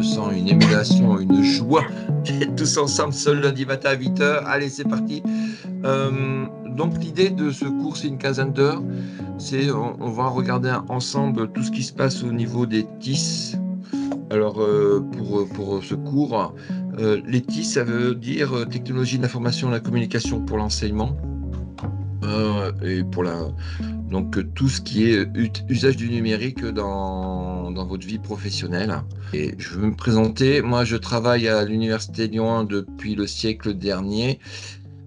je sens une émulation, une joie d'être tous ensemble ce lundi matin à 8 h. Allez, c'est parti. Donc l'idée de ce cours, c'est une quinzaine d'heures. On va regarder ensemble tout ce qui se passe au niveau des TIS. Alors, pour ce cours, les TIS, ça veut dire technologie de l'information et de la communication pour l'enseignement. Et pour donc tout ce qui est usage du numérique dans votre vie professionnelle. Et je veux me présenter. Moi, je travaille à l'Université Lyon 1 depuis le siècle dernier.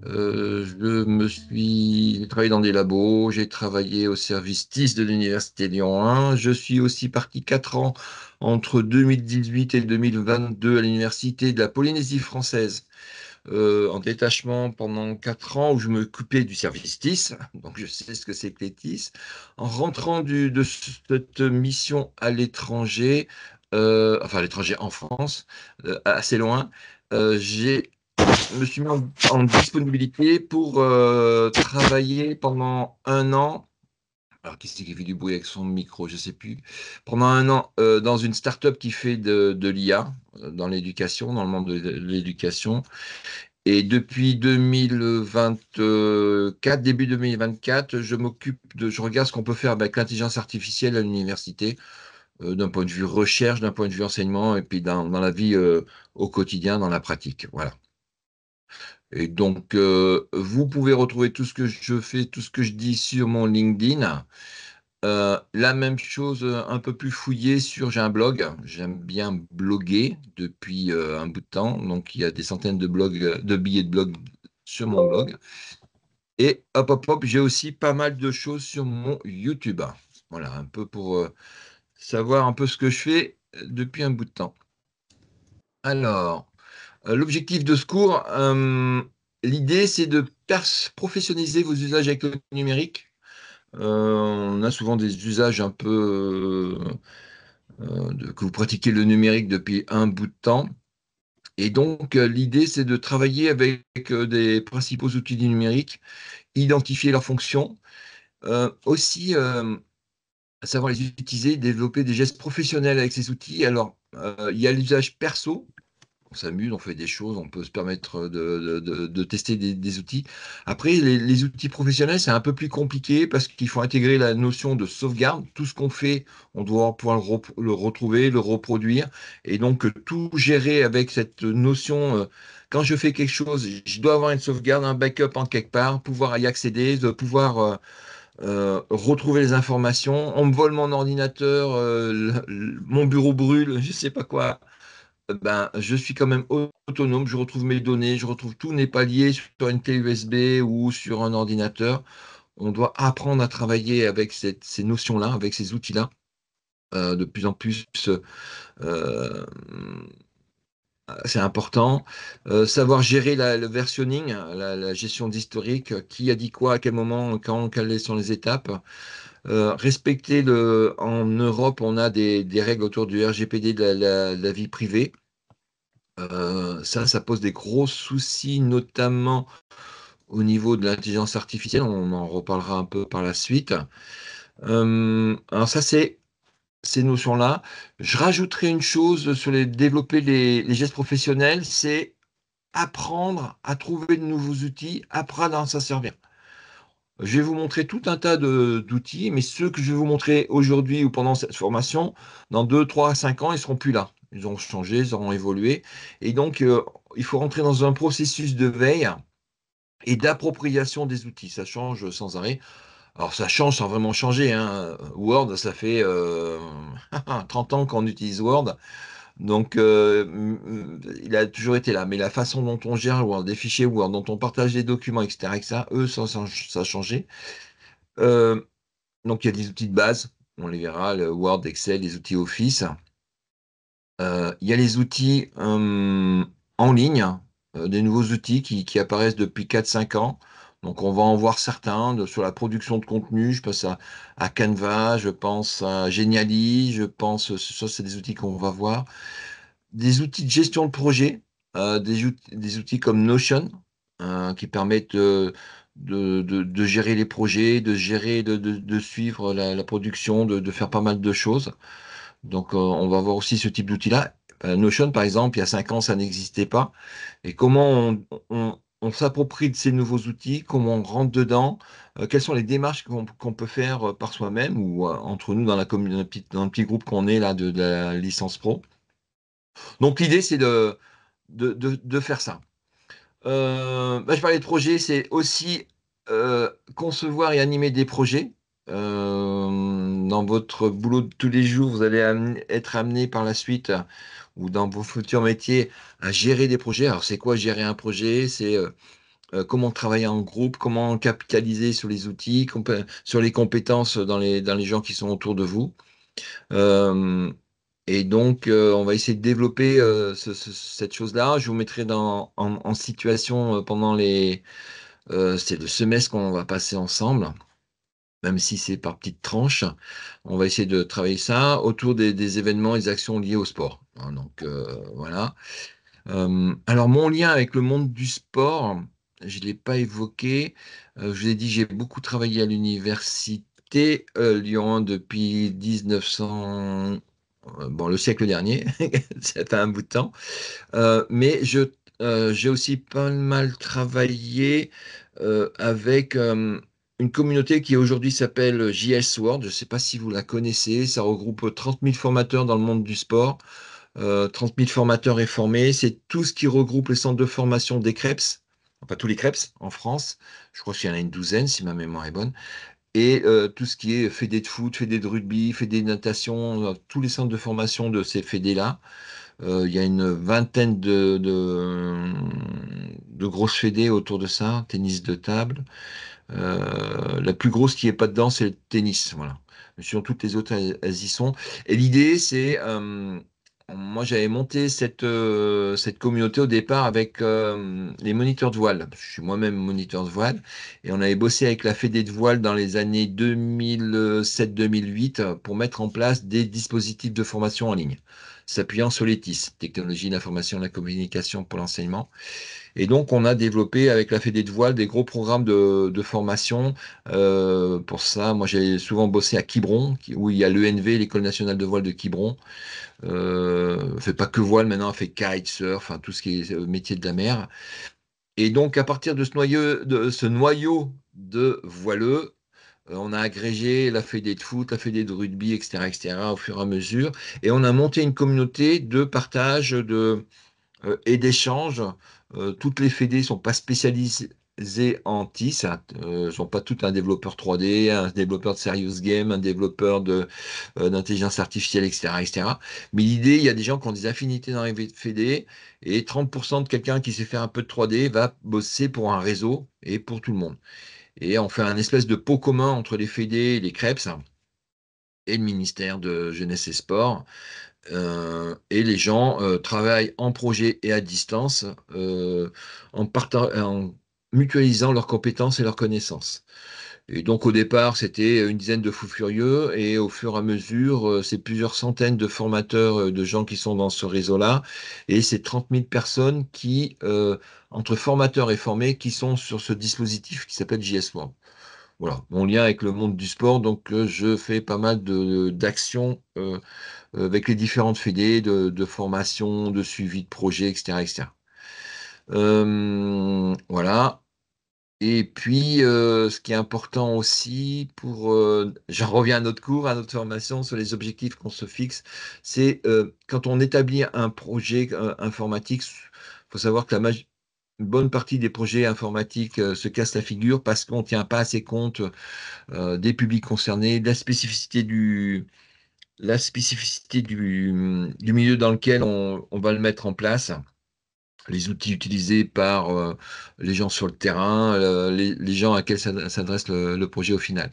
J'ai travaillé dans des labos, j'ai travaillé au service TIS de l'Université Lyon 1. Je suis aussi parti 4 ans entre 2018 et 2022 à l'Université de la Polynésie française, en détachement pendant 4 ans où je m'occupais du service TIS, donc je sais ce que c'est que les TIS. En rentrant de cette mission à l'étranger, enfin à l'étranger en France, assez loin, je me suis mis en disponibilité pour travailler pendant un an. Alors, qui c'est qui fait du bruit avec son micro? Je ne sais plus. Pendant un an, dans une start-up qui fait de l'IA dans l'éducation, dans le monde de l'éducation. Et depuis 2024, début 2024, je regarde ce qu'on peut faire avec l'intelligence artificielle à l'université, d'un point de vue recherche, d'un point de vue enseignement, et puis dans la vie au quotidien, dans la pratique. Voilà. Et donc, vous pouvez retrouver tout ce que je fais, tout ce que je dis sur mon LinkedIn. La même chose, un peu plus fouillé j'ai un blog. J'aime bien bloguer depuis un bout de temps. Donc, il y a des centaines de blogs, de billets de blog sur mon blog. Et hop, hop, hop, j'ai aussi pas mal de choses sur mon YouTube. Voilà, un peu pour savoir un peu ce que je fais depuis un bout de temps. Alors, l'objectif de ce cours, l'idée, c'est de professionnaliser vos usages avec le numérique. On a souvent des usages un peu que vous pratiquez le numérique depuis un bout de temps. Et donc, l'idée, c'est de travailler avec des principaux outils du numérique, identifier leurs fonctions, aussi savoir les utiliser, développer des gestes professionnels avec ces outils. Alors, il y a l'usage perso. On s'amuse, on fait des choses, on peut se permettre de tester des outils. Après, les outils professionnels, c'est un peu plus compliqué parce qu'il faut intégrer la notion de sauvegarde. Tout ce qu'on fait, on doit pouvoir le retrouver, le reproduire. Et donc, tout gérer avec cette notion, quand je fais quelque chose, je dois avoir une sauvegarde, un backup en quelque part, pouvoir y accéder, de pouvoir retrouver les informations. On me vole mon ordinateur, mon bureau brûle, je ne sais pas quoi. Ben, je suis quand même autonome, je retrouve mes données, je retrouve tout n'est pas lié sur une clé USB ou sur un ordinateur. On doit apprendre à travailler avec ces notions-là, avec ces outils-là, de plus en plus. euh, c'est important. Savoir gérer le versionning, la gestion d'historique, qui a dit quoi, à quel moment, quand, quelles sont les étapes. En Europe, on a des règles autour du RGPD de la vie privée. Ça pose des gros soucis, notamment au niveau de l'intelligence artificielle. On en reparlera un peu par la suite. Alors ça, c'est ces notions-là. Je rajouterai une chose sur développer les gestes professionnels, c'est apprendre à trouver de nouveaux outils, apprendre à s'en servir. Je vais vous montrer tout un tas d'outils, mais ceux que je vais vous montrer aujourd'hui ou pendant cette formation, dans 2, 3, 5 ans, ils ne seront plus là. Ils auront changé, ils auront évolué. Et donc, il faut rentrer dans un processus de veille et d'appropriation des outils. Ça change sans arrêt. Alors, ça change sans vraiment changer, hein. Word, ça fait 30 ans qu'on utilise Word. Donc, il a toujours été là. Mais la façon dont on gère Word, des fichiers Word, dont on partage des documents, etc., eux, ça a changé. Euh, donc, il y a des outils de base, on les verra, le Word, Excel, les outils Office. Il y a les outils en ligne, des nouveaux outils qui apparaissent depuis 4 5 ans. Donc, on va en voir certains sur la production de contenu. Je pense à Canva, je pense à Geniali, je pense, ça, c'est des outils qu'on va voir. Des outils de gestion de projet, des outils comme Notion, qui permettent de gérer les projets, de gérer, de suivre la production, de faire pas mal de choses. Donc, on va voir aussi ce type d'outils-là. Notion, par exemple, il y a 5 ans, ça n'existait pas. Et comment on s'approprie de ces nouveaux outils, comment on rentre dedans, quelles sont les démarches qu'on peut faire par soi-même ou entre nous dans dans le petit groupe qu'on est là de la licence pro. Donc l'idée, c'est de faire ça. Je parlais de projet, c'est aussi concevoir et animer des projets. Dans votre boulot de tous les jours, vous allez être amené par la suite, ou dans vos futurs métiers, à gérer des projets. Alors, c'est quoi gérer un projet? C'est comment travailler en groupe, comment capitaliser sur les outils, sur les compétences dans les gens qui sont autour de vous. Euh, et donc, on va essayer de développer cette chose-là. Je vous mettrai en situation pendant c'est le semestre qu'on va passer ensemble, même si c'est par petites tranches. On va essayer de travailler ça autour des événements et des actions liées au sport. Hein, donc, voilà. Alors, mon lien avec le monde du sport, je ne l'ai pas évoqué. Je vous ai dit, j'ai beaucoup travaillé à l'université Lyon depuis 1900, bon, le siècle dernier, ça fait un bout de temps. Mais j'ai aussi pas mal travaillé avec une communauté qui aujourd'hui s'appelle JS World. Je ne sais pas si vous la connaissez. Ça regroupe 30 000 formateurs dans le monde du sport. 30 000 formateurs et formés. C'est tout ce qui regroupe les centres de formation des CREPS, enfin tous les CREPS en France. Je crois qu'il y en a une douzaine, si ma mémoire est bonne. Et tout ce qui est fédé de foot, fédé de rugby, fédé de natation, tous les centres de formation de ces fédés-là. Il y a une vingtaine de grosses fédés autour de ça, tennis de table. La plus grosse qui est pas dedans, c'est le tennis. Voilà. Mais sinon, toutes les autres, elles y sont. Et l'idée, c'est, moi, j'avais monté cette communauté au départ avec les moniteurs de voile. Je suis moi-même moniteur de voile. Et on avait bossé avec la Fédé de voile dans les années 2007-2008 pour mettre en place des dispositifs de formation en ligne, s'appuyant sur les TIS, technologie de l'information et de la communication pour l'enseignement. Et donc, on a développé avec la Fédé de voile des gros programmes de formation. Pour ça, moi, j'ai souvent bossé à Quiberon, où il y a l'ENV, l'École nationale de voile de Quiberon. Elle fait pas que voile maintenant, elle fait kite, surf, enfin, tout ce qui est métier de la mer. Et donc, à partir de ce noyau de voileux, on a agrégé la fédé de foot, la fédé de rugby, etc., etc., au fur et à mesure. Et on a monté une communauté de partage et d'échanges. Toutes les fédés ne sont pas spécialisées en TIS, hein. Elles sont pas toutes un développeur 3D, un développeur de serious game, un développeur d'intelligence artificielle, etc., etc. Mais l'idée, il y a des gens qui ont des affinités dans les fédés et 30% de quelqu'un qui sait faire un peu de 3D va bosser pour un réseau et pour tout le monde. Et on fait un espèce de pot commun entre les fédés et les CREPS et le ministère de Jeunesse et Sport. Et les gens travaillent en projet et à distance en mutualisant leurs compétences et leurs connaissances. Et donc au départ, c'était une dizaine de fous furieux et au fur et à mesure, c'est plusieurs centaines de formateurs, de gens qui sont dans ce réseau-là et c'est 30 000 personnes entre formateurs et formés, qui sont sur ce dispositif qui s'appelle JS1. Voilà, mon lien avec le monde du sport, donc je fais pas mal d'actions avec les différentes fédés, de formation, de suivi de projet, etc., etc. Voilà. Et puis, ce qui est important aussi j'en reviens à notre cours, à notre formation sur les objectifs qu'on se fixe, c'est quand on établit un projet informatique, il faut savoir que une bonne partie des projets informatiques se cassent la figure parce qu'on ne tient pas assez compte des publics concernés, de la spécificité du milieu dans lequel on va le mettre en place, les outils utilisés par les gens sur le terrain, les gens à qui s'adresse le projet au final.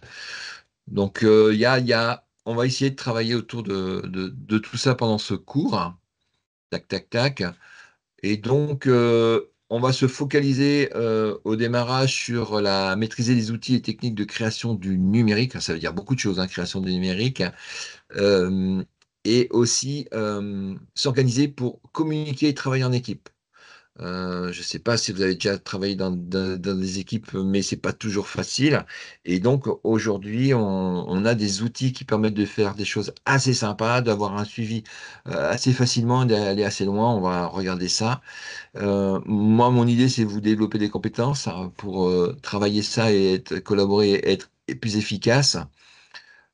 Donc, on va essayer de travailler autour de tout ça pendant ce cours. Tac, tac, tac. Et donc, on va se focaliser au démarrage sur maîtriser les outils et techniques de création du numérique. Ça veut dire beaucoup de choses, hein, création du numérique. Euh, et aussi s'organiser pour communiquer et travailler en équipe. Je ne sais pas si vous avez déjà travaillé dans des équipes, mais c'est pas toujours facile. Et donc aujourd'hui, on a des outils qui permettent de faire des choses assez sympas, d'avoir un suivi assez facilement, d'aller assez loin. On va regarder ça. Moi, mon idée, c'est de vous développer des compétences hein, pour travailler ça et collaborer et être plus efficace.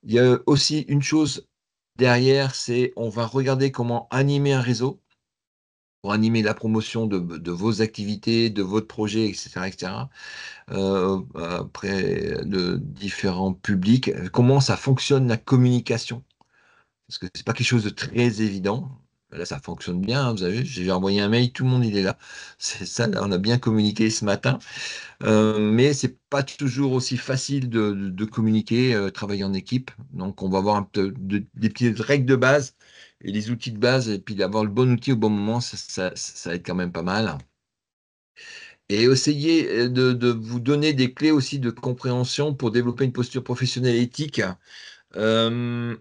Il y a aussi une chose derrière, c'est on va regarder comment animer un réseau pour animer la promotion de vos activités, de votre projet, etc., etc., après de différents publics. Comment ça fonctionne la communication? Parce que c'est pas quelque chose de très évident. Là, ça fonctionne bien, hein, vous avez vu, j'ai envoyé un mail, tout le monde il est là. C'est ça, là, on a bien communiqué ce matin. Mais c'est pas toujours aussi facile de communiquer, travailler en équipe. Donc, on va avoir des petites règles de base et les outils de base, et puis d'avoir le bon outil au bon moment, ça aide quand même pas mal. Et essayer de vous donner des clés aussi de compréhension pour développer une posture professionnelle et éthique. Euh,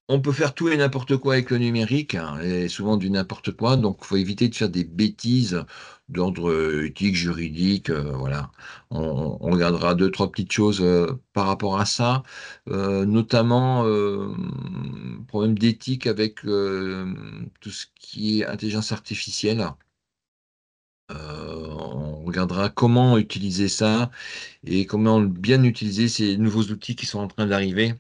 on peut faire tout et n'importe quoi avec le numérique, hein, et souvent du n'importe quoi, donc il faut éviter de faire des bêtises d'ordre éthique, juridique, voilà. On regardera deux, trois petites choses par rapport à ça, notamment problème d'éthique avec tout ce qui est intelligence artificielle. On regardera comment utiliser ça et comment bien utiliser ces nouveaux outils qui sont en train d'arriver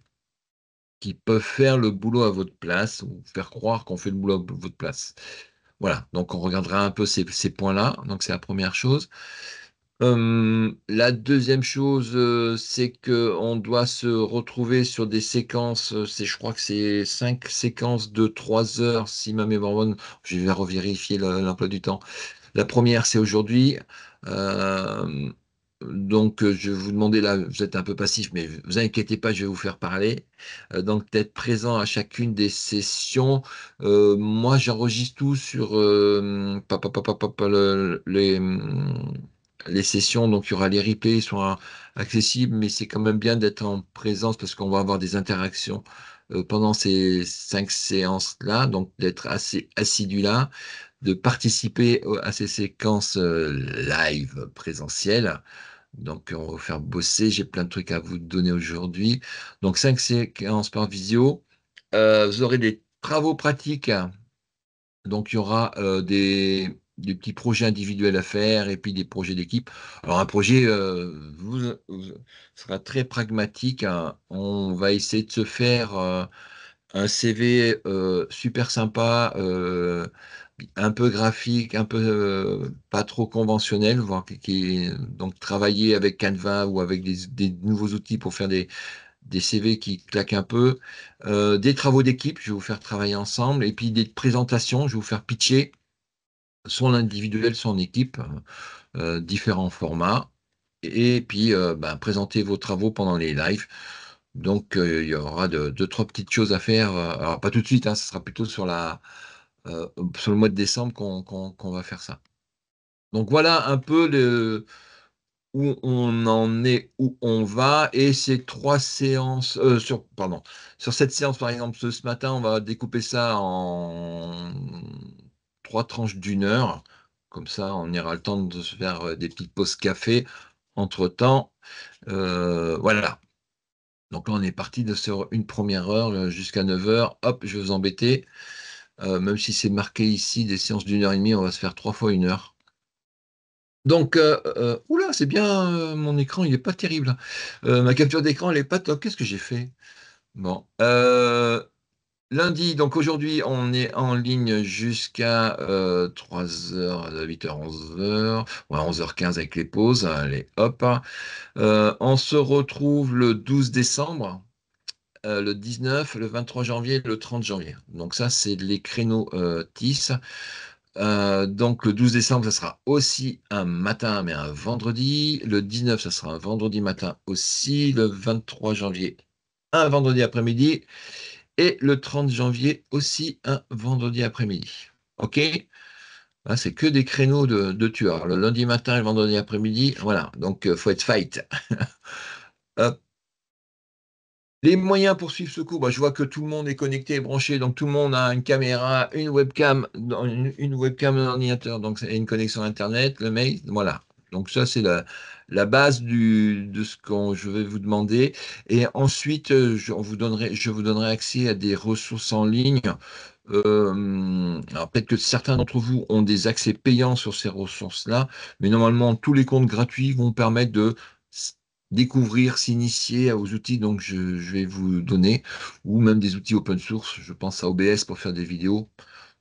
qui peuvent faire le boulot à votre place ou faire croire qu'on fait le boulot à votre place. Voilà, donc on regardera un peu ces points-là. Donc c'est la première chose. La deuxième chose, c'est que on doit se retrouver sur des séquences. Je crois que c'est 5 séquences de 3 heures, si ma mémoire est bonne. Je vais revérifier l'emploi du temps. La première, c'est aujourd'hui. Euh, donc, je vais vous demander là, vous êtes un peu passif, mais vous inquiétez pas, je vais vous faire parler. Donc, d'être présent à chacune des sessions. Moi, j'enregistre tout sur les sessions. Donc, il y aura les replays, ils sont accessibles, mais c'est quand même bien d'être en présence parce qu'on va avoir des interactions pendant ces 5 séances-là. Donc, d'être assez assidu là de participer à ces séquences live présentielles. Donc, on va vous faire bosser. J'ai plein de trucs à vous donner aujourd'hui. Donc, 5 séquences par visio. Vous aurez des travaux pratiques. Donc, il y aura des petits projets individuels à faire et puis des projets d'équipe. Alors, un projet sera très pragmatique, hein. On va essayer de se faire un CV super sympa, un peu graphique, un peu pas trop conventionnel, voire donc travailler avec Canva ou avec des nouveaux outils pour faire des CV qui claquent un peu, des travaux d'équipe, je vais vous faire travailler ensemble, et puis des présentations, je vais vous faire pitcher, soit en individuel, soit en équipe, différents formats, et puis ben, présenter vos travaux pendant les lives. Donc, il y aura deux, trois petites choses à faire. Alors, pas tout de suite, hein, ce sera plutôt sur le mois de décembre qu'on va faire ça. Donc, voilà un peu où on en est, où on va. Et ces 3 séances, pardon, sur cette séance, par exemple, ce matin, on va découper ça en 3 tranches d'1 heure. Comme ça, on ira le temps de se faire des petites pauses café entre-temps. Voilà. Donc là, on est parti sur une première heure jusqu'à 9 heures. Hop, je vais vous embêter. Même si c'est marqué ici des séances d'1 heure et demie, on va se faire 3 fois 1 heure. Donc, oula, c'est bien, mon écran, il n'est pas terrible. Ma capture d'écran, elle n'est pas top. Qu'est-ce que j'ai fait? Bon. Lundi, donc aujourd'hui, on est en ligne jusqu'à 3 heures, 8 heures, 11 heures, ouais, 11h15 avec les pauses. Allez, hop. On se retrouve le 12 décembre. Le 19, le 23 janvier, le 30 janvier. Donc ça, c'est les créneaux TIS. Donc le 12 décembre, ça sera aussi un matin, mais un vendredi. Le 19, ça sera un vendredi matin aussi. Le 23 janvier, un vendredi après-midi. Et le 30 janvier aussi, un vendredi après-midi. OK? Là, c'est que des créneaux de tueurs. Le lundi matin et le vendredi après-midi. Voilà. Donc, faut être fight. Hop. Les moyens pour suivre ce cours, bah, je vois que tout le monde est connecté et branché, donc tout le monde a une caméra, une webcam, un ordinateur, donc c'est une connexion Internet, le mail, voilà. Donc ça, c'est la base de ce que je vais vous demander. Et ensuite, je vous donnerai accès à des ressources en ligne. Alors peut-être que certains d'entre vous ont des accès payants sur ces ressources-là, mais normalement, tous les comptes gratuits vont permettre de découvrir, s'initier aux outils donc je vais vous donner, ou même des outils open source. Je pense à OBS pour faire des vidéos.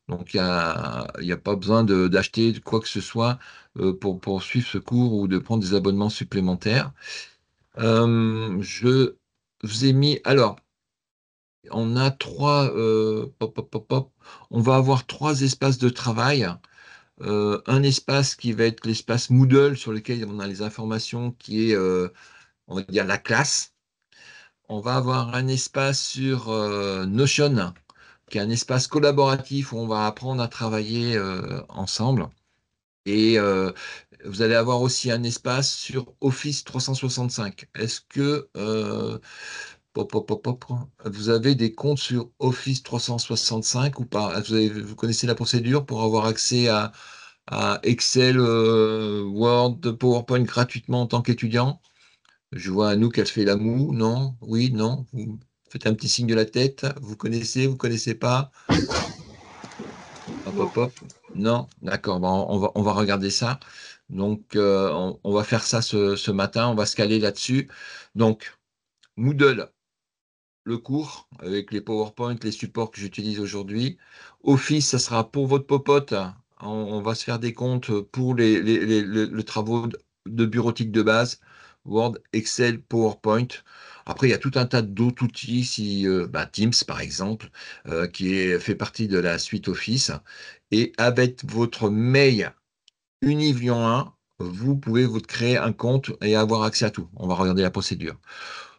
Donc il y a pas besoin d'acheter quoi que ce soit pour suivre ce cours ou de prendre des abonnements supplémentaires. Je vous ai mis, alors, on a trois, on va avoir trois espaces de travail. Un espace qui va être l'espace Moodle sur lequel on a les informations qui est, on va dire, la classe. On va avoir un espace sur Notion, qui est un espace collaboratif où on va apprendre à travailler ensemble. Et vous allez avoir aussi un espace sur Office 365. Est-ce que vous avez des comptes sur Office 365 ou pas? Vous connaissez la procédure pour avoir accès à Excel, Word, PowerPoint gratuitement en tant qu'étudiant? Je vois Anouk, qu'elle fait la moue. Non? Oui? Non? Vous faites un petit signe de la tête. Vous connaissez? Vous connaissez pas? Hop, Non. hop, hop. Non? D'accord. Bon, on va regarder ça. Donc, on va faire ça ce matin. On va se caler là-dessus. Donc, Moodle, le cours avec les PowerPoint, les supports que j'utilise aujourd'hui. Office, ça sera pour votre popote. On va se faire des comptes pour les travaux de bureautique de base, Word, Excel, PowerPoint. Après, il y a tout un tas d'autres outils, si, Teams par exemple, fait partie de la suite Office. Et avec votre mail Univion 1, vous pouvez vous créer un compte et avoir accès à tout. On va regarder la procédure.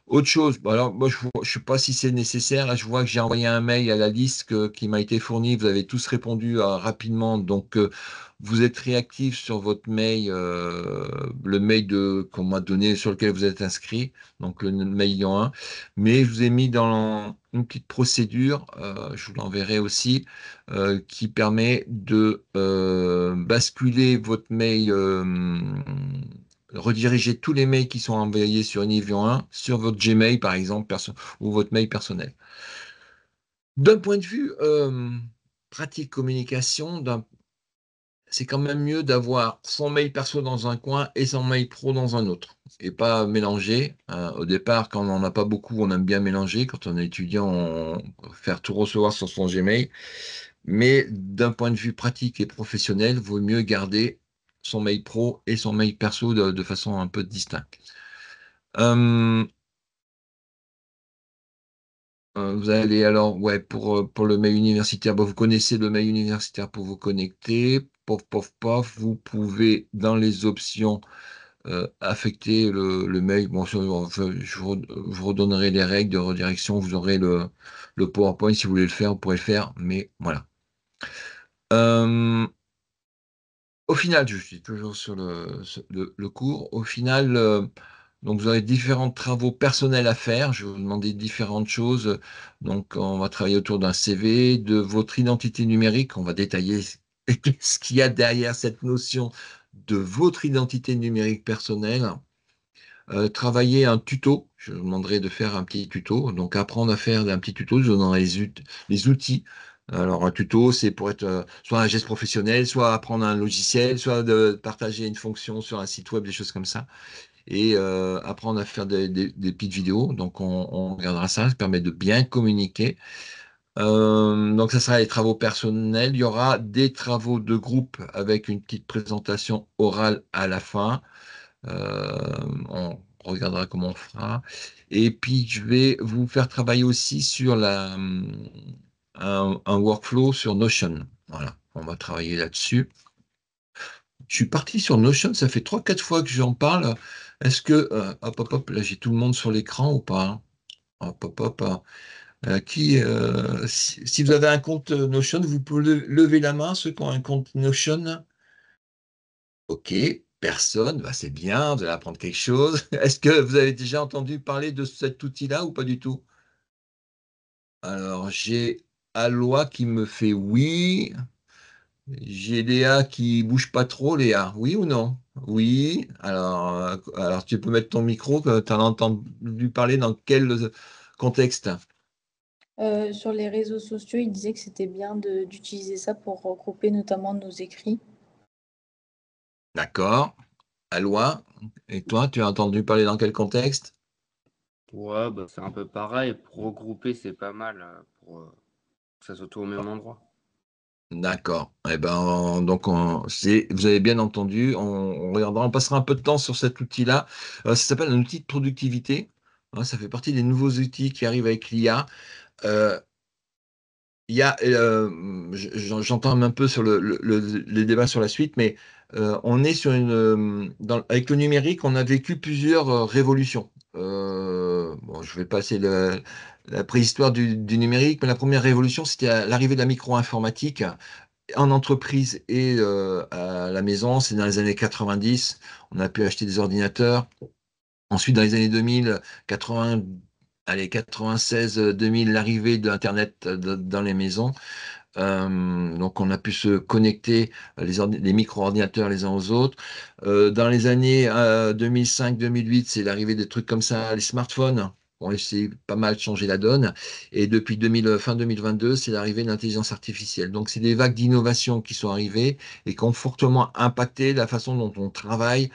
Autre chose, bah alors moi je ne sais pas si c'est nécessaire. Là, je vois que j'ai envoyé un mail à la liste qui m'a été fournie. Vous avez tous répondu rapidement. Donc vous êtes réactif sur votre mail, le mail qu'on m'a donné sur lequel vous êtes inscrit, donc le mail en 1. Mais je vous ai mis dans une petite procédure, je vous l'enverrai aussi, qui permet de basculer votre mail rediriger tous les mails qui sont envoyés sur Univion 1 sur votre Gmail, par exemple, ou votre mail personnel. D'un point de vue pratique communication, c'est quand même mieux d'avoir son mail perso dans un coin et son mail pro dans un autre, et pas mélanger. Au départ, quand on n'en a pas beaucoup, on aime bien mélanger. Quand on est étudiant, faire tout recevoir sur son Gmail. Mais d'un point de vue pratique et professionnel, vaut mieux garder son mail pro et son mail perso de façon un peu distincte. Euh, Vous allez alors, ouais, pour le mail universitaire, bon, vous connaissez le mail universitaire pour vous connecter. Pof, pof, pof, vous pouvez, dans les options, affecter le mail. Bon, je vous redonnerai les règles de redirection. Vous aurez le PowerPoint si vous voulez le faire, vous pourrez le faire, mais voilà. Euh, Au final, je suis toujours sur le cours. Au final, donc vous aurez différents travaux personnels à faire. Je vais vous demander différentes choses. Donc, on va travailler autour d'un CV, de votre identité numérique. On va détailler ce qu'il y a derrière cette notion de votre identité numérique personnelle. Travailler un tuto. Je vous demanderai de faire un petit tuto. Donc, apprendre à faire un petit tuto. Je vous donnerai les outils. Alors, un tuto, c'est pour être soit un geste professionnel, soit apprendre un logiciel, soit de partager une fonction sur un site web, des choses comme ça. Et apprendre à faire des petites vidéos. Donc, on regardera ça. Ça permet de bien communiquer. Donc, ça sera les travaux personnels. Il y aura des travaux de groupe avec une petite présentation orale à la fin. On regardera comment on fera. Et puis, je vais vous faire travailler aussi sur un workflow sur Notion. Voilà, on va travailler là-dessus. Je suis parti sur Notion, ça fait 3 4 fois que j'en parle. Est-ce que, hop, hop, hop, là j'ai tout le monde sur l'écran ou pas? Hop, hop, hop. Si vous avez un compte Notion, vous pouvez lever la main, ceux qui ont un compte Notion. Ok, Personne, bah, c'est bien, vous allez apprendre quelque chose. Est-ce que vous avez déjà entendu parler de cet outil-là ou pas du tout? Alors, j'ai Alois qui me fait oui. J'ai Léa qui bouge pas trop, Léa. Oui ou non? Oui. Alors tu peux mettre ton micro, que tu en as entendu parler dans quel contexte? Sur les réseaux sociaux, il disait que c'était bien d'utiliser ça pour regrouper notamment nos écrits. D'accord. Alois. Et toi, tu as entendu parler dans quel contexte? Ouais, bah, c'est un peu pareil. Pour regrouper, c'est pas mal pour que ça soit tout au même endroit. D'accord. Eh ben, donc, vous avez bien entendu. On regardera, on passera un peu de temps sur cet outil-là. Ça s'appelle un outil de productivité. Hein, ça fait partie des nouveaux outils qui arrivent avec l'IA. Il y a, j'entends un peu sur les débats sur la suite, mais on est sur avec le numérique, on a vécu plusieurs révolutions. Bon, je vais passer la préhistoire du numérique, mais la première révolution, c'était l'arrivée de la micro-informatique en entreprise et à la maison. C'est dans les années 90, on a pu acheter des ordinateurs. Ensuite, dans les années 2000, 80, allez, 96, 2000, l'arrivée de l'Internet dans les maisons. Donc, on a pu se connecter les micro-ordinateurs les uns aux autres. Dans les années 2005-2008, c'est l'arrivée des trucs comme ça, les smartphones ont essayé pas mal de changer la donne. Et depuis fin 2022, c'est l'arrivée de l'intelligence artificielle. Donc, c'est des vagues d'innovation qui sont arrivées et qui ont fortement impacté la façon dont on travaille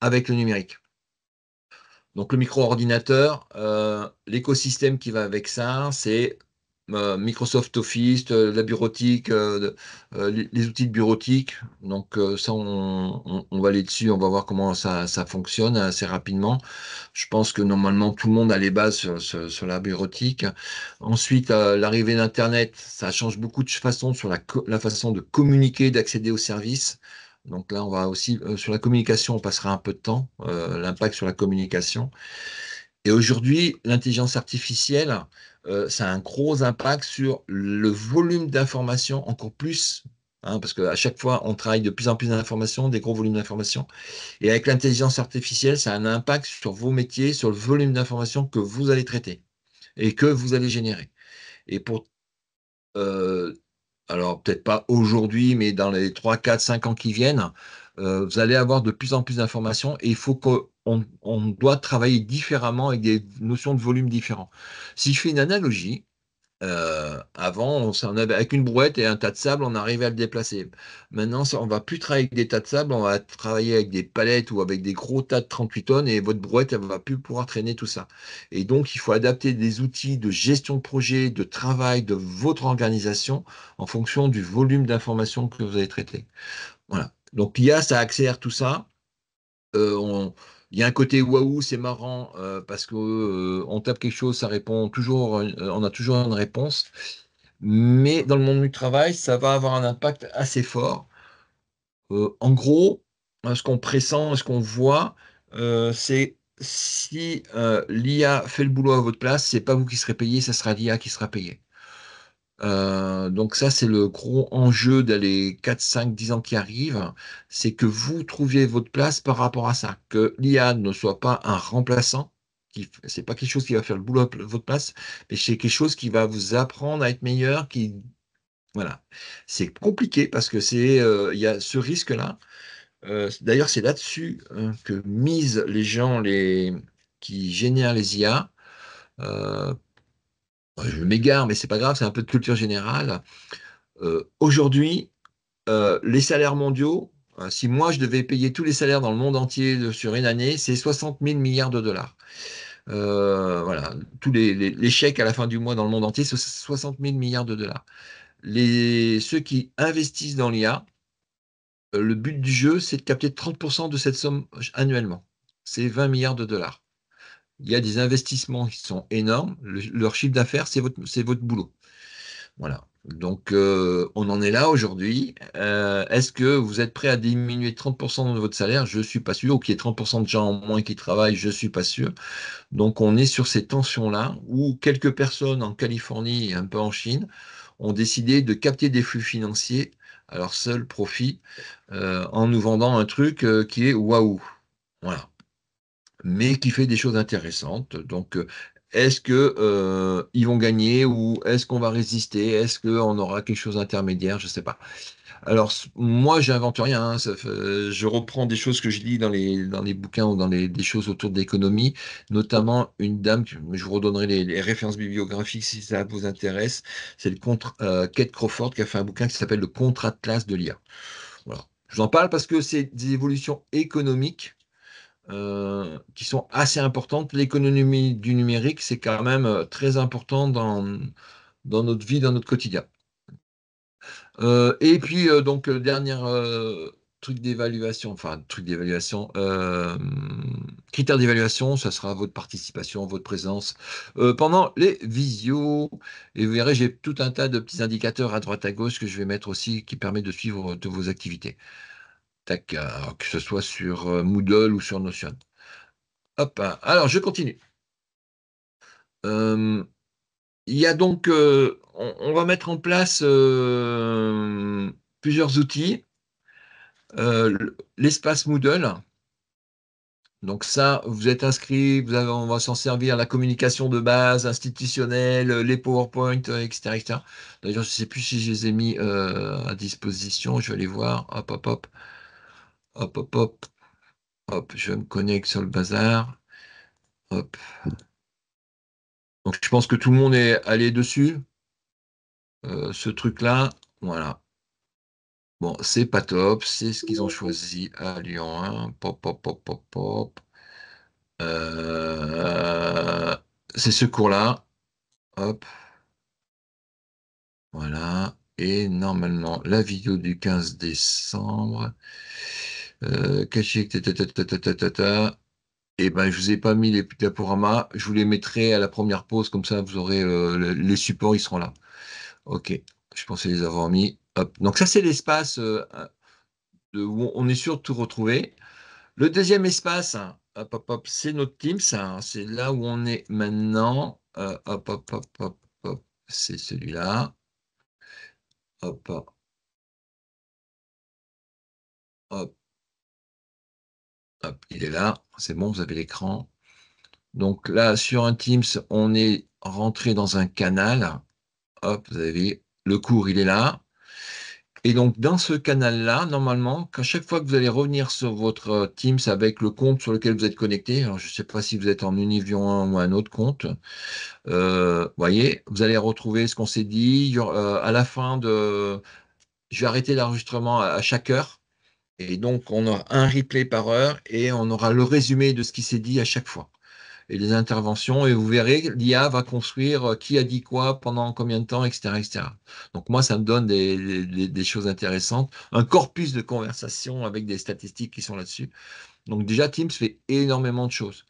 avec le numérique. Donc le micro-ordinateur, l'écosystème qui va avec ça, c'est Microsoft Office, la bureautique, les outils de bureautique. Donc ça, on va aller dessus, on va voir comment ça fonctionne assez rapidement. Je pense que normalement, tout le monde a les bases sur la bureautique. Ensuite, l'arrivée d'Internet, ça change beaucoup de façons sur la façon de communiquer, d'accéder aux services. Donc là, on va aussi, sur la communication, on passera un peu de temps, l'impact sur la communication. Et aujourd'hui, l'intelligence artificielle, ça a un gros impact sur le volume d'informations, encore plus, hein, parce qu'à chaque fois, on travaille de plus en plus d'informations, des gros volumes d'informations. Et avec l'intelligence artificielle, ça a un impact sur vos métiers, sur le volume d'informations que vous allez traiter et que vous allez générer. Et euh, alors peut-être pas aujourd'hui, mais dans les 3, 4, 5 ans qui viennent, vous allez avoir de plus en plus d'informations et il faut on doit travailler différemment avec des notions de volume différents. Si je fais une analogie, avant, on avait, avec une brouette et un tas de sable, on arrivait à le déplacer. Maintenant, on va plus travailler avec des tas de sable, on va travailler avec des palettes ou avec des gros tas de 38 tonnes et votre brouette, elle va plus pouvoir traîner tout ça. Et donc, il faut adapter des outils de gestion de projet, de travail, de votre organisation en fonction du volume d'informations que vous allez traiter. Voilà. Donc, l'IA, ça accélère tout ça. Il y a un côté waouh, c'est marrant parce que on tape quelque chose, ça répond toujours, on a toujours une réponse. Mais dans le monde du travail, ça va avoir un impact assez fort. En gros, ce qu'on pressent, ce qu'on voit, c'est si l'IA fait le boulot à votre place, c'est pas vous qui serez payé, ça sera l'IA qui sera payé. Donc ça, c'est le gros enjeu dans les 4, 5, 10 ans qui arrivent, c'est que vous trouviez votre place par rapport à ça, que l'IA ne soit pas un remplaçant, c'est pas quelque chose qui va faire le boulot à votre place, mais c'est quelque chose qui va vous apprendre à être meilleur, voilà. C'est compliqué parce que il y a ce risque-là. D'ailleurs, c'est là-dessus que misent les gens qui génèrent les IA. Euh, je m'égare, mais c'est pas grave, c'est un peu de culture générale. Aujourd'hui, les salaires mondiaux, si moi je devais payer tous les salaires dans le monde entier sur une année, c'est 60 000 milliards de dollars. Voilà, tous les chèques à la fin du mois dans le monde entier, c'est 60 000 milliards de dollars. Ceux qui investissent dans l'IA, le but du jeu, c'est de capter 30% de cette somme annuellement. C'est 20 milliards de dollars. Il y a des investissements qui sont énormes. Leur chiffre d'affaires, c'est votre boulot. Voilà. Donc, on en est là aujourd'hui. Est-ce que vous êtes prêt à diminuer 30% de votre salaire? Je ne suis pas sûr. Ou qu'il y ait 30% de gens en moins qui travaillent, je ne suis pas sûr. Donc, on est sur ces tensions-là où quelques personnes en Californie et un peu en Chine ont décidé de capter des flux financiers à leur seul profit en nous vendant un truc qui est waouh. Voilà. Mais qui fait des choses intéressantes. Donc, est-ce que ils vont gagner ou est-ce qu'on va résister? Est-ce qu'on aura quelque chose d'intermédiaire? Je ne sais pas. Alors, moi, j'invente rien, hein, je reprends des choses que je lis dans les bouquins ou des choses autour de l'économie, notamment une dame, je vous redonnerai les références bibliographiques si ça vous intéresse. C'est Kate Crawford qui a fait un bouquin qui s'appelle Le Contre-Atlas de l'IA. Voilà. Je vous en parle parce que c'est des évolutions économiques qui sont assez importantes. L'économie du numérique, c'est quand même très important dans notre vie, dans notre quotidien. Et puis, donc, dernier truc d'évaluation, enfin, truc d'évaluation, critère d'évaluation, ça sera votre participation, votre présence pendant les visios. Et vous verrez, j'ai tout un tas de petits indicateurs à droite à gauche que je vais mettre aussi qui permettent de suivre de vos activités. Tac, que ce soit sur Moodle ou sur Notion. Hop, alors je continue. Euh, il y a donc, on va mettre en place plusieurs outils. L'espace Moodle. Donc ça, vous êtes inscrit, on va s'en servir, la communication de base, institutionnelle, les PowerPoint, etc., etc. D'ailleurs, je ne sais plus si je les ai mis à disposition. Je vais aller voir. Hop, hop, hop. Hop, hop, hop. Hop, je me connecte sur le bazar. Hop. Donc je pense que tout le monde est allé dessus. Ce truc-là, voilà. Bon, c'est pas top, c'est ce qu'ils ont choisi à Lyon 1. Pop, pop, pop, pop, pop. Euh, c'est ce cours-là. Hop, voilà. Et normalement, la vidéo du 15 décembre. Caché, et ben, je vous ai pas mis les diaporamas. Je vous les mettrai à la première pause, comme ça, vous aurez les supports, ils seront là. Ok, je pensais les avoir mis. Hop. Donc ça, c'est l'espace où on est sûr de tout retrouver. Le deuxième espace, hein, hop, hop, hop, c'est notre Teams, hein, c'est là où on est maintenant. Hop, hop, hop, hop, hop, c'est celui-là. Hop, hop, hop, hop, il est là. C'est bon, vous avez l'écran. Donc là, sur un Teams, on est rentré dans un canal. Hop, vous avez le cours, il est là. Et donc, dans ce canal-là, normalement, qu'à chaque fois que vous allez revenir sur votre Teams avec le compte sur lequel vous êtes connecté, alors je ne sais pas si vous êtes en Univision 1 ou un autre compte, voyez, vous allez retrouver ce qu'on s'est dit. À la fin je vais arrêter l'enregistrement à chaque heure. Et donc, on aura un replay par heure et on aura le résumé de ce qui s'est dit à chaque fois. Et les interventions, et vous verrez, l'IA va construire qui a dit quoi, pendant combien de temps, etc., etc. Donc moi, ça me donne des choses intéressantes, un corpus de conversation avec des statistiques qui sont là-dessus. Donc déjà, Teams fait énormément de choses.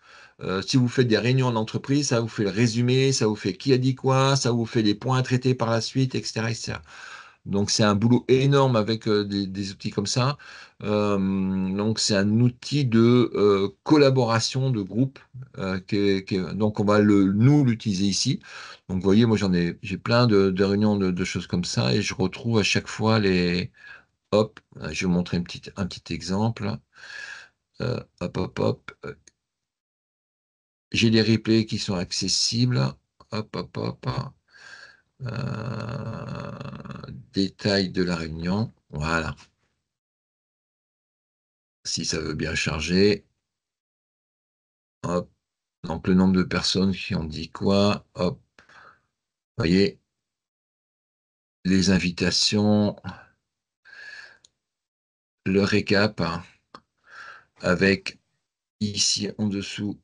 Si vous faites des réunions en entreprise, ça vous fait le résumé, ça vous fait qui a dit quoi, ça vous fait les points à traiter par la suite, etc., etc. Donc c'est un boulot énorme avec des outils comme ça. Donc c'est un outil de collaboration de groupe. Donc on va nous l'utiliser ici. Donc vous voyez, moi j'ai plein de réunions de choses comme ça et je retrouve à chaque fois les. Hop, je vais vous montrer un petit exemple. Hop, hop, hop. J'ai les replays qui sont accessibles. Hop, hop, hop. Détail de la réunion. Voilà. Si ça veut bien charger. Hop. Donc le nombre de personnes qui ont dit quoi. Hop. Vous voyez. Les invitations. Le récap. Hein, avec ici en dessous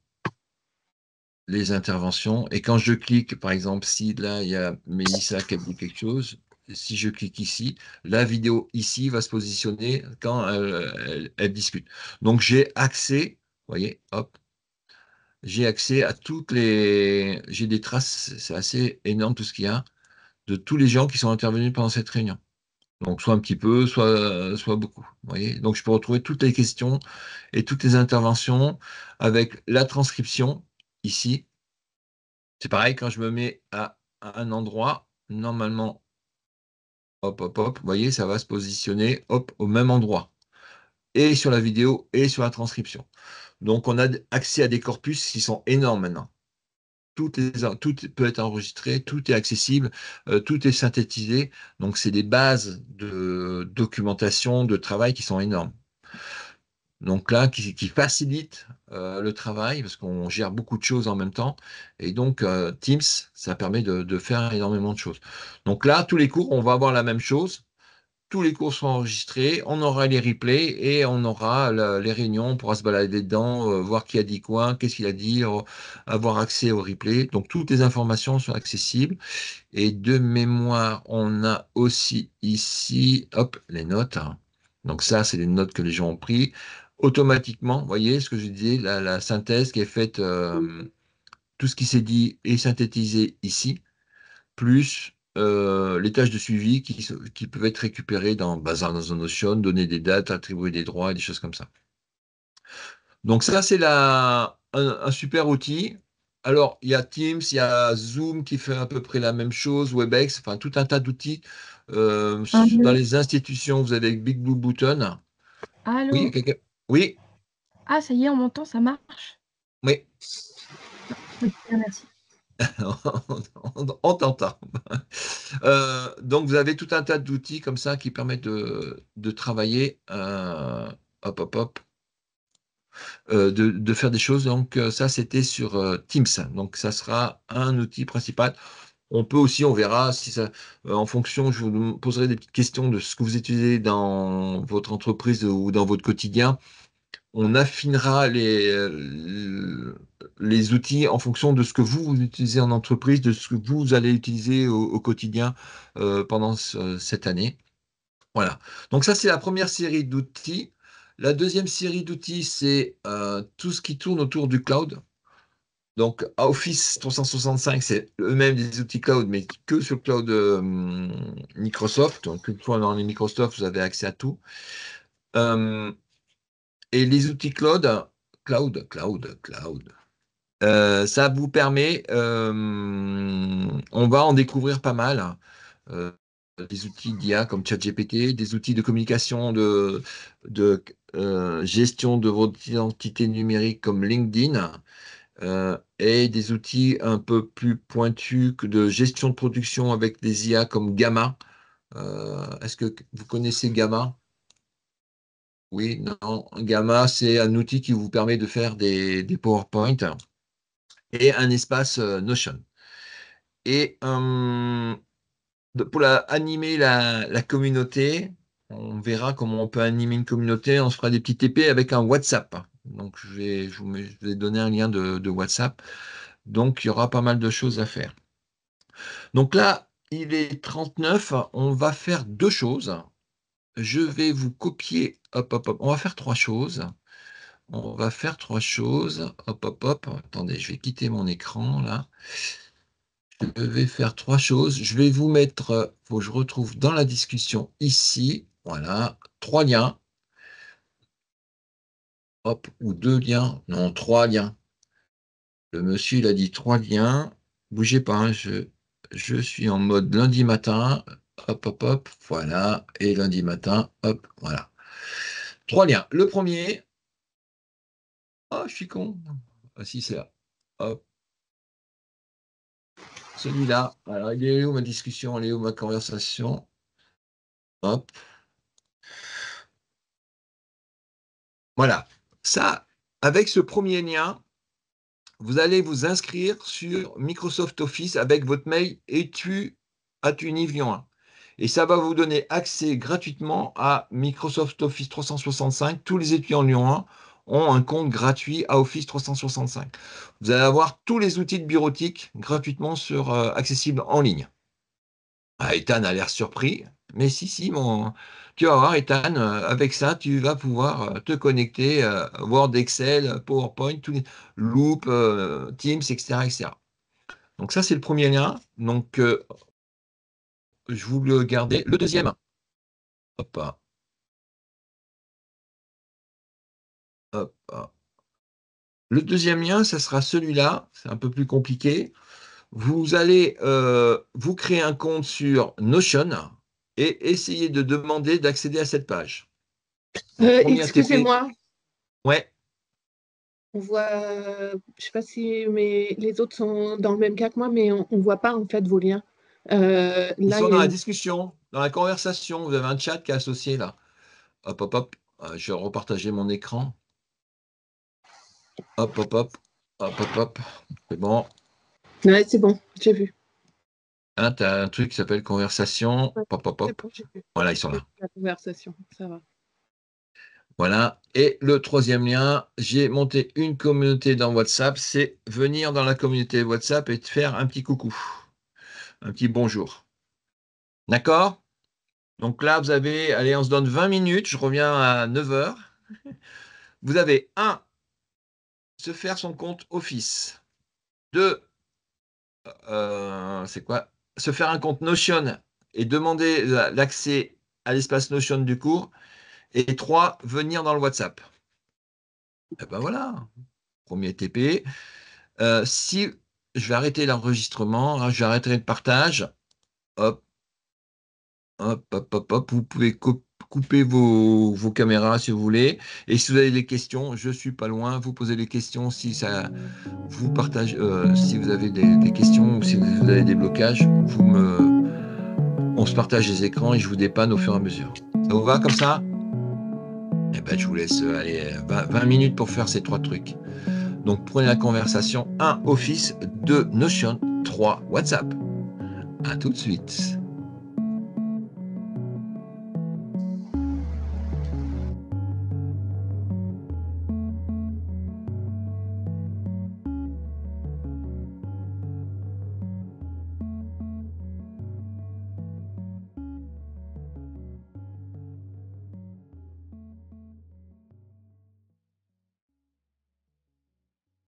les interventions. Et quand je clique, par exemple, si là, il y a Mélissa qui a dit quelque chose, si je clique ici, la vidéo ici va se positionner quand elle discute. Donc, j'ai accès, vous voyez, hop, j'ai accès à toutes les. J'ai des traces, c'est assez énorme tout ce qu'il y a, de tous les gens qui sont intervenus pendant cette réunion. Donc, soit un petit peu, soit beaucoup. Vous voyez? Donc, je peux retrouver toutes les questions et toutes les interventions avec la transcription ici. C'est pareil, quand je me mets à un endroit, normalement, hop, hop, hop, vous voyez, ça va se positionner, hop, au même endroit, et sur la vidéo et sur la transcription. Donc, on a accès à des corpus qui sont énormes maintenant. Tout peut être enregistré, tout est accessible, tout est synthétisé. Donc, c'est des bases de documentation, de travail qui sont énormes. Donc là, qui facilite le travail parce qu'on gère beaucoup de choses en même temps. Et donc, Teams, ça permet de faire énormément de choses. Donc là, tous les cours, on va avoir la même chose. Tous les cours seront enregistrés, on aura les replays et on aura les réunions, on pourra se balader dedans, voir qui a dit quoi, qu'est-ce qu'il a dit, avoir accès aux replays. Donc toutes les informations sont accessibles. Et de mémoire, on a aussi ici, hop, les notes, hein. Donc ça, c'est les notes que les gens ont pris. Automatiquement, vous voyez ce que je disais, la synthèse qui est faite, tout ce qui s'est dit est synthétisé ici plus les tâches de suivi qui peuvent être récupérées dans un Notion, donner des dates, attribuer des droits, des choses comme ça. Donc ça, c'est un super outil. Alors, il y a Teams, il y a Zoom qui fait à peu près la même chose, WebEx, enfin tout un tas d'outils. Dans Allô? les institutions, vous avez Big Blue Button. Oui, il y a Allô? quelqu'un. Oui, Ah, ça y est, on m'entend, ça marche? oui, Ok, merci. on t'entend. Donc, vous avez tout un tas d'outils comme ça qui permettent de travailler. Hop, hop, hop. De faire des choses. Donc, ça, c'était sur Teams. Donc, ça sera un outil principal. On peut aussi, on verra si ça, en fonction, je vous poserai des petites questions de ce que vous utilisez dans votre entreprise ou dans votre quotidien. On affinera les outils en fonction de ce que vous utilisez en entreprise, de ce que vous allez utiliser au quotidien pendant cette année. Voilà. Donc ça, c'est la première série d'outils. La deuxième série d'outils, c'est tout ce qui tourne autour du cloud. Donc Office 365, c'est eux-mêmes des outils cloud, mais que sur le cloud Microsoft. Donc, une fois dans les Microsoft, vous avez accès à tout. Euh, et les outils cloud, ça vous permet, on va en découvrir pas mal. euh, des outils d'IA comme ChatGPT, des outils de communication, de gestion de votre identité numérique comme LinkedIn, et des outils un peu plus pointus que de gestion de production avec des IA comme Gamma. Est-ce que vous connaissez Gamma? Oui, non. Gamma, c'est un outil qui vous permet de faire des PowerPoint et un espace Notion. Et pour animer la communauté, on verra comment on peut animer une communauté. On se fera des petits TP avec un WhatsApp. Donc, je vais donner un lien de WhatsApp. Donc, il y aura pas mal de choses à faire. Donc là, il est 39. On va faire deux choses. Je vais vous copier. Hop, hop, hop. On va faire trois choses. On va faire trois choses. Hop, hop, hop. Attendez, je vais quitter mon écran là. Je vais faire trois choses. Je vais vous mettre, faut que je retrouve dans la discussion ici, voilà, trois liens. Hop, ou deux liens. Non, trois liens. Le monsieur, il a dit trois liens. Bougez pas, hein, je suis en mode lundi matin. Hop, hop, hop, voilà. Et lundi matin, hop, voilà. Trois liens. Le premier, oh, je suis con. Ah, si, c'est là. Hop, celui-là. Alors, il est où ma discussion? Elle est où ma conversation? Hop. Voilà. Ça, avec ce premier lien, vous allez vous inscrire sur Microsoft Office avec votre mail etu@univ Lyon 1. Et ça va vous donner accès gratuitement à Microsoft Office 365. Tous les étudiants Lyon 1 ont un compte gratuit à Office 365. Vous allez avoir tous les outils de bureautique gratuitement accessibles en ligne. Ah, Ethan a l'air surpris, mais si, tu vas voir, Ethan, avec ça, tu vas pouvoir te connecter Word, Excel, PowerPoint, Loop, Teams, etc., etc. Donc ça, c'est le premier lien. Donc, je vous le gardez. Le deuxième, hop, hop, hop. Le deuxième lien, ça sera celui-là. C'est un peu plus compliqué. Vous allez vous créer un compte sur Notion et essayez de demander d'accéder à cette page. Donc, premier ATP. Excusez-moi, Ouais, on voit, je sais pas si les autres sont dans le même cas que moi, mais on voit pas en fait vos liens. ils Là, sont il y dans a la une- discussion, dans la conversation. Vous avez un chat qui est associé là. Hop, hop, hop. Je vais repartager mon écran. Hop, hop, hop. Hop, hop, hop. C'est bon. Ouais, c'est bon, j'ai vu. Hein, tu as un truc qui s'appelle conversation. Ouais, Hop, hop, c'est hop. bon, j'ai vu. Voilà, ils sont J'ai là. vu la conversation, ça va. Voilà. Et le troisième lien, j'ai monté une communauté dans WhatsApp. C'est venir dans la communauté WhatsApp et te faire un petit coucou. Un petit bonjour. D'accord? Donc là, vous avez, allez, on se donne 20 minutes. Je reviens à 9 heures. Vous avez 1, se faire son compte Office. 2, c'est quoi? Se faire un compte Notion et demander l'accès à l'espace Notion du cours. Et 3, venir dans le WhatsApp. Et ben voilà, premier TP. Si je vais arrêter l'enregistrement, je vais arrêter le partage. Hop, hop, hop, hop, hop. Vous pouvez couper vos caméras si vous voulez. Et si vous avez des questions, je suis pas loin. Vous posez les questions si ça vous partage, si vous avez des questions ou si vous avez des blocages, on se partage les écrans et je vous dépanne au fur et à mesure. Ça vous va comme ça? Eh ben, je vous laisse aller 20 minutes pour faire ces 3 trucs. Donc, prenez la conversation. 1, Office. 2, Notion. 3, WhatsApp. À tout de suite.